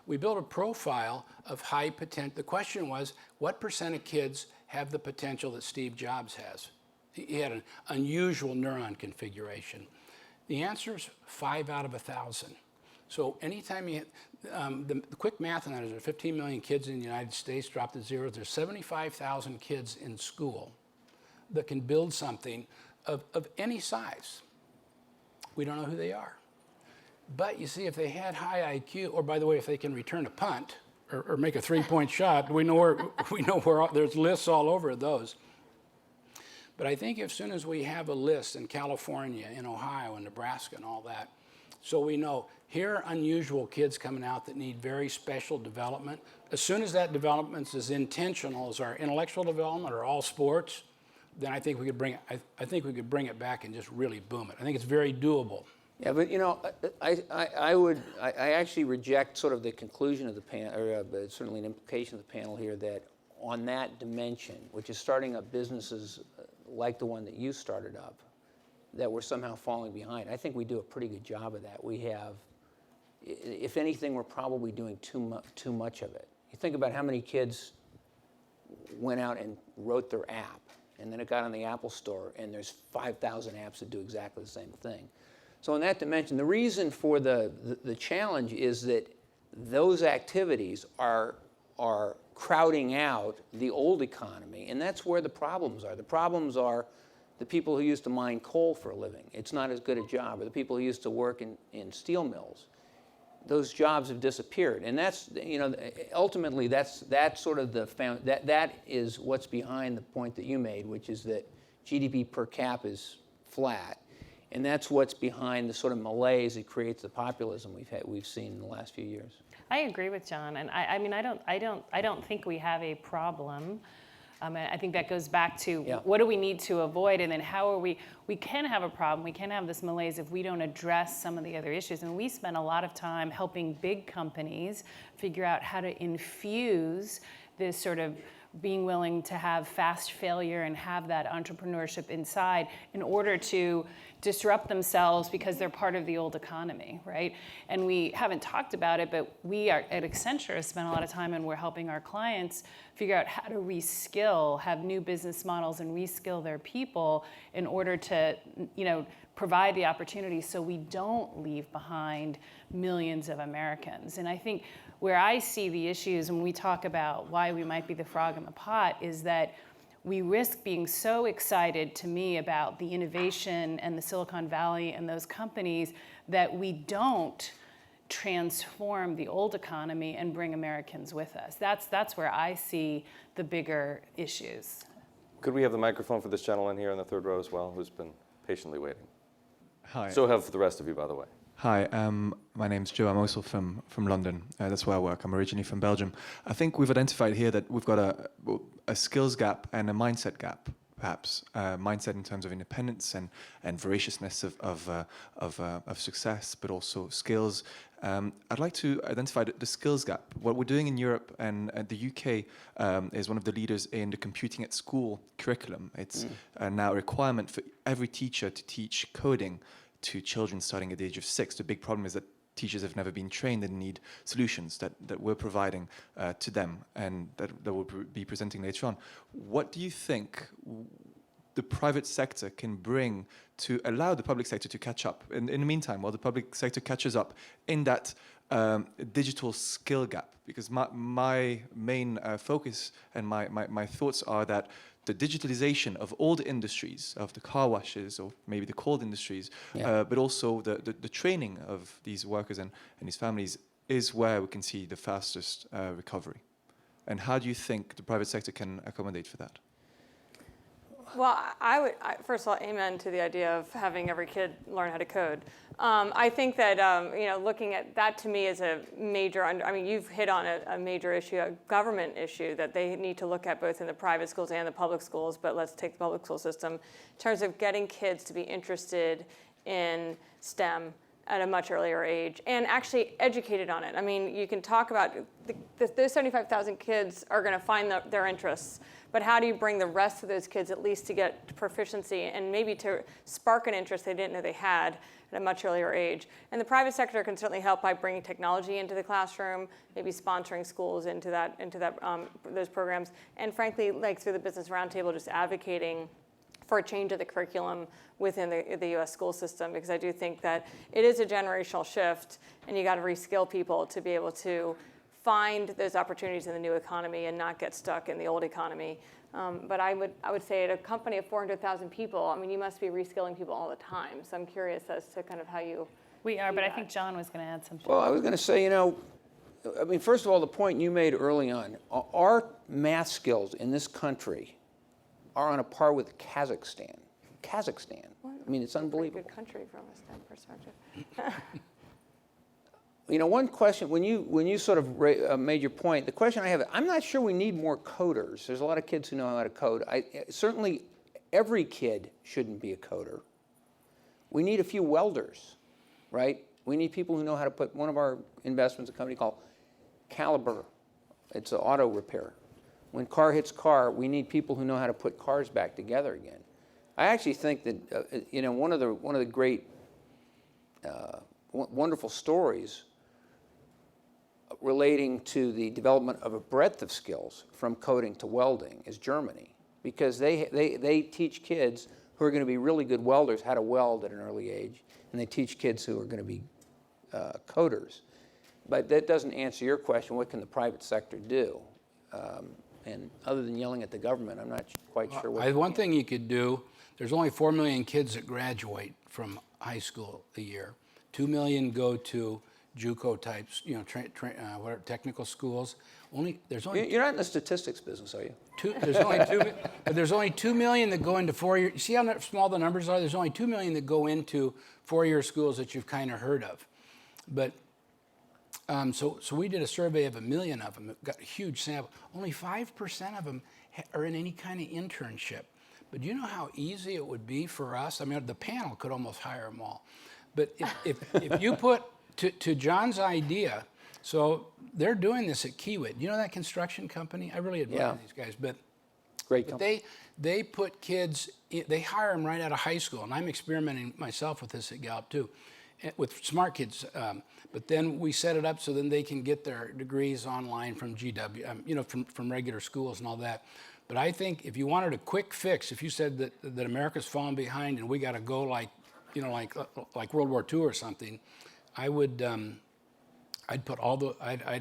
we built a profile of high potential. The question was, what percent of kids have the potential that Steve Jobs has? He had an unusual neuron configuration. The answer is 5 out of 1,000. So anytime you hit, the quick math on that is there are 15 million kids in the United States, dropped to zero. There's 75,000 kids in school that can build something of any size. We don't know who they are. But you see, if they had high IQ, or by the way, if they can return a punt or make a 3-point shot, we know where there's lists all over those. But I think as soon as we have a list in California, in Ohio, and Nebraska, and all that, so we know here are unusual kids coming out that need very special development. As soon as that development is as intentional as our intellectual development or all sports, then I think we could bring it. I think we could bring it back and just really boom it. I think it's very doable. Yeah, but you know, I actually reject sort of the conclusion of the panel, or certainly an implication of the panel here, that on that dimension, which is starting up businesses like the one that you started up, that we're somehow falling behind. I think we do a pretty good job of that. We have, if anything, we're probably doing too much of it. You think about how many kids went out and wrote their app, and then it got on the Apple Store, and there's 5,000 apps that do exactly the same thing. So in that dimension, the reason for the challenge is that those activities are crowding out the old economy, and that's where the problems are. The problems are the people who used to mine coal for a living. It's not as good a job. Or the people who used to work in steel mills. Those jobs have disappeared, and that's, you know, ultimately that's sort of that is what's behind the point that you made, which is that GDP per cap is flat, and that's what's behind the sort of malaise that creates the populism we've seen in the last few years. I agree with John, and I mean I don't think we have a problem. I think that goes back to what do we need to avoid, and then how are we can have a problem, we can have this malaise if we don't address some of the other issues. And we spend a lot of time helping big companies figure out how to infuse this sort of being willing to have fast failure and have that entrepreneurship inside in order to disrupt themselves because they're part of the old economy, right? And we haven't talked about it, but we are at Accenture spent a lot of time, and we're helping our clients figure out how to reskill, have new business models and reskill their people in order to, you know, provide the opportunity so we don't leave behind millions of Americans. And I think where I see the issues when we talk about why we might be the frog in the pot is that we risk being so excited, to me, about the innovation and the Silicon Valley and those companies that we don't transform the old economy and bring Americans with us. That's where I see the bigger issues. Could we have the microphone for this gentleman here in the third row as well, who's been patiently waiting? Hi. So have the rest of you, by the way. Hi, my name's Joe. I'm also from London. That's where I work. I'm originally from Belgium. I think we've identified here that we've got a skills gap and a mindset gap, perhaps. Mindset in terms of independence and voraciousness of success, but also skills. I'd like to identify the skills gap. What we're doing in Europe and the UK is one of the leaders in the computing at school curriculum. It's now a requirement for every teacher to teach coding to children starting at the age of 6. The big problem is that teachers have never been trained and need solutions that we're providing to them and that we'll be presenting later on. What do you think the private sector can bring to allow the public sector to catch up? In the meantime, while the public sector catches up in that digital skill gap, because my main focus and my thoughts are that the digitalization of all the industries, of the car washes or maybe the cold industries, but also the training of these workers and these families is where we can see the fastest recovery. And how do you think the private sector can accommodate for that? Well, first of all, amen to the idea of having every kid learn how to code. I think that looking at that to me is a major. You've hit on a major issue, a government issue that they need to look at both in the private schools and the public schools. But let's take the public school system in terms of getting kids to be interested in STEM at a much earlier age and actually educated on it. I mean, you can talk about those 75,000 kids are going to find their interests. But how do you bring the rest of those kids at least to get proficiency and maybe to spark an interest they didn't know they had at a much earlier age? And the private sector can certainly help by bringing technology into the classroom, maybe sponsoring schools into those programs, and frankly, like through the Business Roundtable, just advocating for a change of the curriculum within the U.S. school system, because I do think that it is a generational shift, and you got to reskill people to be able to find those opportunities in the new economy and not get stuck in the old economy. But I would say at a company of 400,000 people, you must be reskilling people all the time. So I'm curious as to kind of how you. We are, but I think John was going to add something. Well, I was going to say, first of all, the point you made early on, our math skills in this country are on a par with Kazakhstan. It's unbelievable. Good country from a STEM perspective. One question, when you sort of made your point, the question I have, I'm not sure we need more coders. There's a lot of kids who know how to code. Certainly, every kid shouldn't be a coder. We need a few welders, right? We need people who know how to put, one of our investments, a company called Caliber. It's an auto repair. When car hits car, we need people who know how to put cars back together again. I actually think that, one of the great, wonderful stories relating to the development of a breadth of skills from coding to welding is Germany, because they teach kids who are going to be really good welders how to weld at an early age, and they teach kids who are going to be coders. But that doesn't answer your question, what can the private sector do? And other than yelling at the government, I'm not quite sure what. One thing you could do, there's only 4 million kids that graduate from high school a year. 2 million go to JUCO types, technical schools. You're not in the statistics business, are you? There's only 2 million that go into 4-year. See how small the numbers are? There's only 2 million that go into 4-year schools that you've kind of heard of. But so we did a survey of 1 million of them. Got a huge sample. Only 5% of them are in any kind of internship. But do you know how easy it would be for us? The panel could almost hire them all. But if you put, to John's idea, so they're doing this at Kiewit. You know that construction company? I really admire these guys. But great company. They put kids, they hire them right out of high school. And I'm experimenting myself with this at Gallup too, with smart kids. But then we set it up so then they can get their degrees online from GW, from regular schools and all that. But I think if you wanted a quick fix, if you said that America's falling behind and we got to go like World War II or something, I'd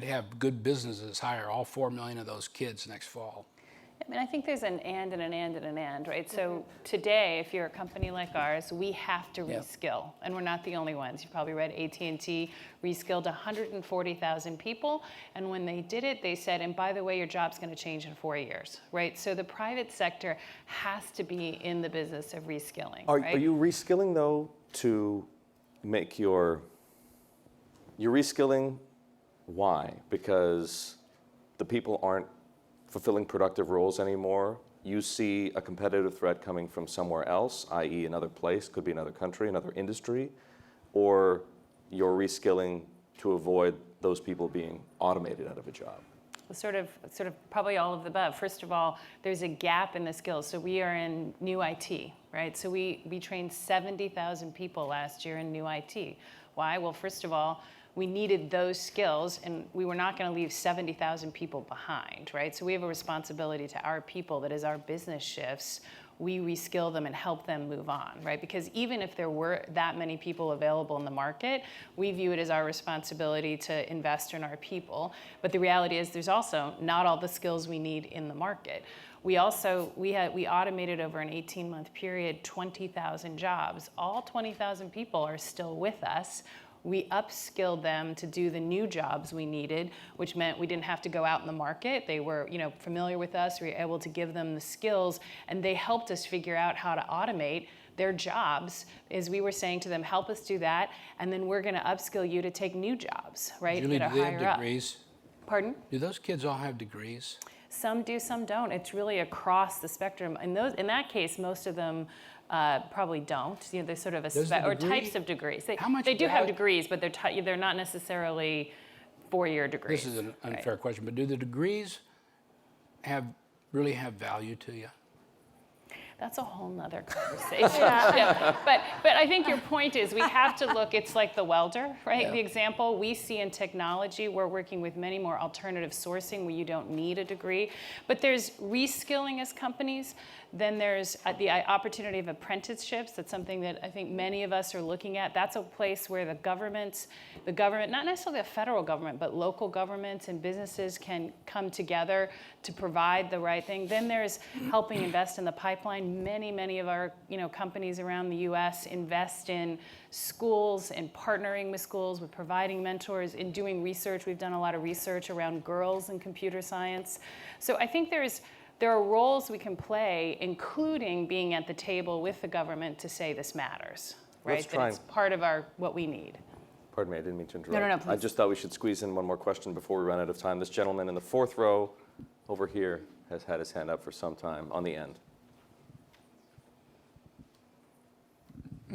have good businesses hire all 4 million of those kids next fall. I think there's an and and an and and an and, right? So today, if you're a company like ours, we have to reskill, and we're not the only ones. You probably read AT&T reskilled 140,000 people, and when they did it, they said, and by the way, your job's going to change in 4 years, right? So the private sector has to be in the business of reskilling. Are you reskilling though to make you're reskilling? Why? Because the people aren't fulfilling productive roles anymore. You see a competitive threat coming from somewhere else, i.e. another place, could be another country, another industry, or you're reskilling to avoid those people being automated out of a job? sort of probably all of the above. First of all, there's a gap in the skills. So we are in new IT, right? So we trained 70,000 people last year in new IT. Why? Well, first of all, we needed those skills, and we were not going to leave 70,000 people behind, right? So we have a responsibility to our people that as our business shifts, we reskill them and help them move on, right? Because even if there were that many people available in the market, we view it as our responsibility to invest in our people. But the reality is there's also not all the skills we need in the market. We automated over an 18-month period 20,000 jobs. All 20,000 people are still with us. We upskilled them to do the new jobs we needed, which meant we didn't have to go out in the market. They were, familiar with us. We were able to give them the skills, and they helped us figure out how to automate their jobs. As we were saying to them, help us do that, and then we're going to upskill you to take new jobs, right? Julie, that are do they have higher up. degrees? Pardon? Do those kids all have degrees? Some do, some don't. It's really across the spectrum. In that case, most of them probably don't. They're sort of or types of degrees. They do have degrees, but they're not necessarily 4-year degrees. This is an unfair question, but do the degrees really have value to you? That's a whole nother conversation. Yeah. But I think your point is we have to look, it's like the welder, right? Yeah. The example we see in technology, we're working with many more alternative sourcing where you don't need a degree. But there's reskilling as companies. Then there's the opportunity of apprenticeships. That's something that I think many of us are looking at. That's a place where the government, not necessarily the federal government, but local governments and businesses can come together to provide the right thing. Then there's helping invest in the pipeline. Many of our companies around the U.S. invest in schools and partnering with schools, with providing mentors, in doing research. We've done a lot of research around girls in computer science. So I think there are roles we can play, including being at the table with the government to say this matters, right? That it's part of what we need. Pardon me, I didn't mean to interrupt. No, please. I just thought we should squeeze in one more question before we run out of time. This gentleman in the 4th row over here has had his hand up for some time, on the end.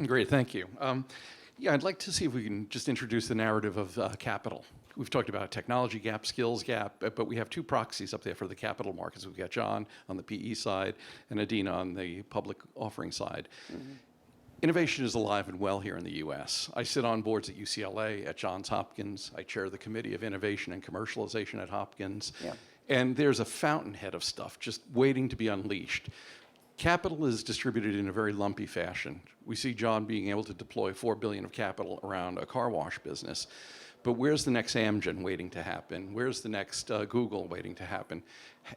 Great, thank you. I'd like to see if we can just introduce the narrative of capital. We've talked about technology gap, skills gap, but we have 2 proxies up there for the capital markets. We've got John on the PE side and Adena on the public offering side. Mm-hmm. Innovation is alive and well here in the U.S. I sit on boards at UCLA, at Johns Hopkins. I chair the Committee of Innovation and Commercialization at Hopkins. Yeah. And there's a fountainhead of stuff just waiting to be unleashed. Capital is distributed in a very lumpy fashion. We see John being able to deploy $4 billion of capital around a car wash business. But where's the next Amgen waiting to happen? Where's the next Google waiting to happen?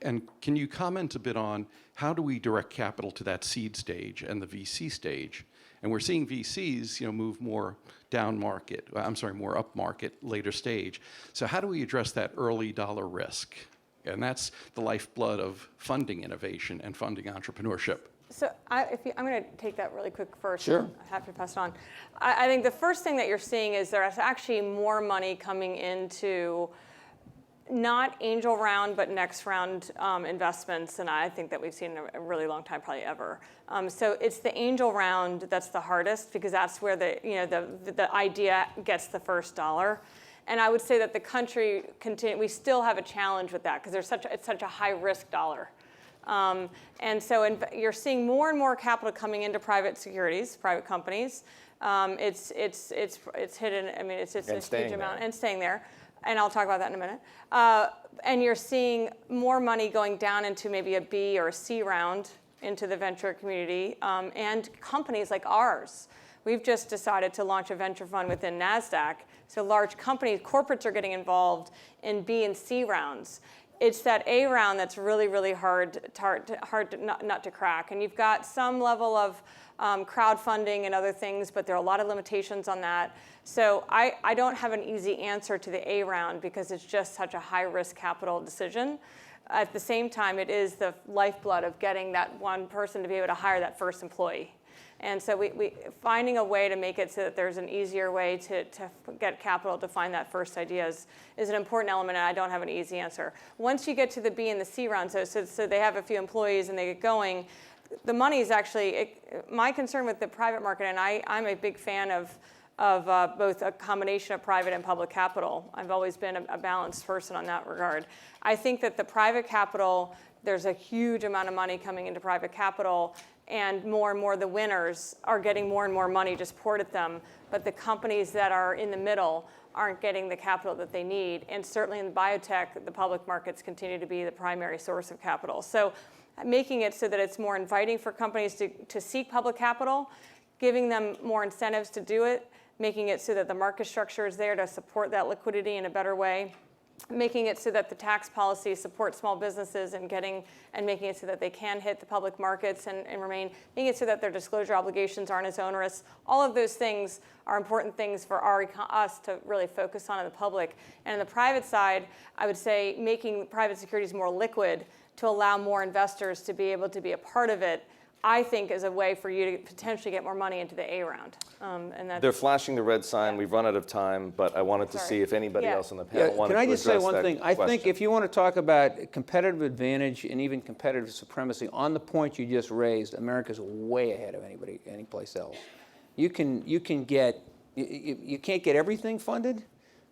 And can you comment a bit on how do we direct capital to that seed stage and the VC stage? And we're seeing VCs, move more more up market, later stage. So how do we address that early dollar risk? And that's the lifeblood of funding innovation and funding entrepreneurship. So I'm going to take that really quick first. Sure. I have to pass it on. I think the first thing that you're seeing is there's actually more money coming into not angel round, but next round investments, and I think that we've seen in a really long time, probably ever. So it's the angel round that's the hardest because that's where the idea gets the first dollar. And I would say that the country we still have a challenge with that because it's such a high risk dollar. And so you're seeing more and more capital coming into private securities, private companies. It's hidden. I mean, it's a huge amount and staying there. And I'll talk about that in a minute. And you're seeing more money going down into maybe a B or a C round into the venture community, and companies like ours. We've just decided to launch a venture fund within Nasdaq. So large companies, corporates are getting involved in B and C rounds. It's that A round that's really, really hard not to crack. And you've got some level of crowdfunding and other things, but there are a lot of limitations on that. So I don't have an easy answer to the A round because it's just such a high-risk capital decision. At the same time, it is the lifeblood of getting that one person to be able to hire that first employee. And so we finding a way to make it so that there's an easier way to get capital to find that first idea is an important element, and I don't have an easy answer. Once you get to the B and the C round, so they have a few employees and they get going, the money is actually, my concern with the private market, and I'm a big fan of of both a combination of private and public capital. I've always been a balanced person on that regard. I think that the private capital, there's a huge amount of money coming into private capital, and more the winners are getting more and more money just poured at them. But the companies that are in the middle aren't getting the capital that they need. And certainly in biotech, the public markets continue to be the primary source of capital. So making it so that it's more inviting for companies to seek public capital, giving them more incentives to do it, making it so that the market structure is there to support that liquidity in a better way, making it so that the tax policy supports small businesses and making it so that they can hit the public markets and remain, making it so that their disclosure obligations aren't as onerous. All of those things are important things for us to really focus on in the public. And in the private side, I would say making private securities more liquid to allow more investors to be able to be a part of it, I think is a way for you to potentially get more money into the A round. They're flashing the red sign. We've run out of time, but I wanted to see if anybody else on the panel wanted to address that question. Can I just say one thing? I think if you want to talk about competitive advantage and even competitive supremacy, on the point you just raised, America's way ahead of any place else. You can't get everything funded,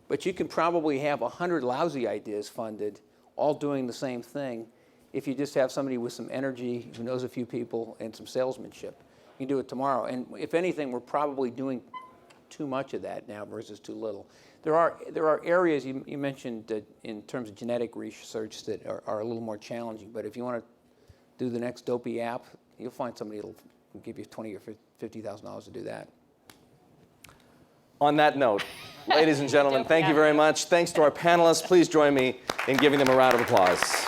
but you can probably have 100 lousy ideas funded, all doing the same thing. If you just have somebody with some energy who knows a few people and some salesmanship, you can do it tomorrow. And if anything, we're probably doing too much of that now versus too little. There are areas you mentioned in terms of genetic research that are a little more challenging. But if you want to do the next dopey app, you'll find somebody that'll give you $20,000 or $50,000 to do that. On that note, ladies and gentlemen, thank you very much. Thanks to our panelists. Please join me in giving them a round of applause.